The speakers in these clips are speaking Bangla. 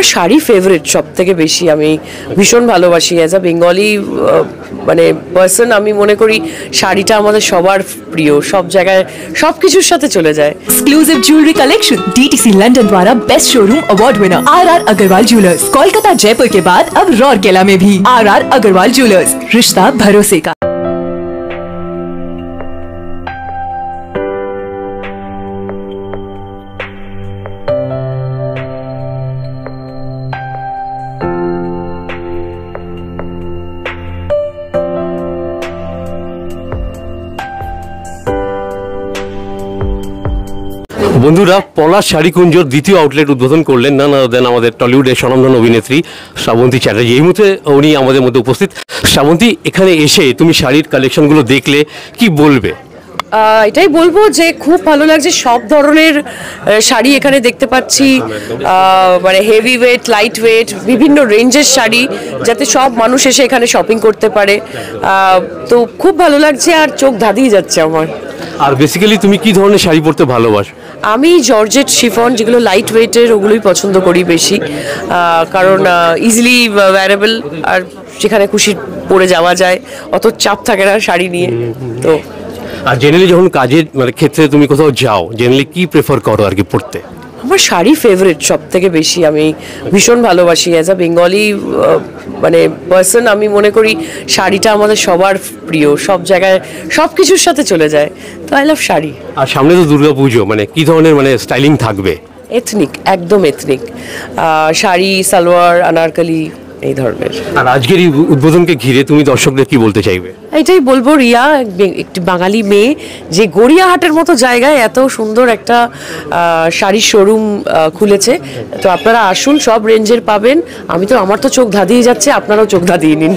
আমার শাড়ি ফেভারিট সব থেকে বেশি, আমি ভীষণ ভালোবাসি অ্যাজ আ বেঙ্গলি মানে পার্সন। আমি মনে করি শাড়িটা আমাদের সবার প্রিয়, সব জায়গায় সব কিছুর সাথে চলে যায়। Exclusive jewellery collection DTC London द्वारा best showroom award winner RR Agarwal jewellers, Kolkata Jaipur के बाद अब रौरकेला में भी RR अग्रवाल ज्वेलर्स, रिश्ता भरोसे का। বন্ধুরা, পলাশ শাড়ি কুঞ্জর দ্বিতীয় আউটলেট উদ্বোধন করলেন না দেন আমাদের টলিউডের স্বনামধন্য অভিনেত্রী শ্রাবন্তী চ্যাটার্জি। এই মুহূর্তে উনি আমাদের মধ্যে উপস্থিত। শ্রাবন্তী, এখানে এসে তুমি শাড়ির কালেকশনগুলো দেখলে কি বলবে? এটাই বলবো যে খুব ভালো লাগছে, সব ধরনের শাড়ি এখানে দেখতে পাচ্ছি, মানে হেভি ওয়েট, লাইট ওয়েট, বিভিন্ন রেঞ্জের শাড়ি, যাতে সব মানুষ এসে এখানে শপিং করতে পারে। তো খুব ভালো লাগছে আর চোখ ধাঁধিয়ে যাচ্ছে আমার। আর বেসিক্যালি তুমি কি ধরনের শাড়ি পরতে ভালোবাসো? আমি জর্জেট, শিফন, যেগুলো লাইট ওয়েটের ওগুলোই পছন্দ করি বেশি, কারণ ইজিলি ওয়্যারেবল, আর যেখানে খুশি পরে যাওয়া যায়, অত চাপ থাকে না শাড়ি নিয়ে। তো আর জেনারেলি যখন কাজের মানে ক্ষেত্রে তুমি কোথাও যাও, জেনারেলি কি প্রেফার করো আর কি পড়তে? আমার শাড়ি ফেভারিট সব থেকে বেশি, আমি ভীষণ ভালোবাসি অ্যাজ আ বেঙ্গলি মানে পার্সন। আমি মনে করি শাড়িটা আমাদের সবার প্রিয়, সব জায়গায় সব কিছুর সাথে চলে যায়। তো আই লাভ শাড়ি। আর সামনে তো দুর্গা পুজো, মানে কি ধরনের মানে স্টাইলিং থাকবে? এথনিক, একদম এথনিক শাড়ি, সালোয়ার, আনারকলি, এই ধরনের। আর আজকের এই উদ্বোধনকে ঘিরে তুমি দর্শকদের কি বলতে চাইবে? এটাই বলবো, রিয়া একটি বাঙালি মেয়ে যে গড়িয়াহাটের মতো জায়গায় এত সুন্দর একটা শাড়ির শোরুম খুলেছে। তো আপনারা আসুন, সব রেঞ্জের পাবেন। আমার তো চোখ ধাঁধিয়ে যাচ্ছে, আপনারাও চোখ ধাঁধিয়ে নিন।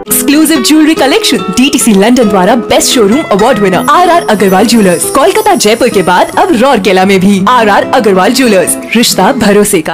Exclusive jewellery collection DTC London द्वारा best showroom award winner RR Agarwal jewellers, Kolkata Jaipur के बाद अब रौरकेला में भी RR अग्रवाल ज्वेलर्स, रिश्ता भरोसे का।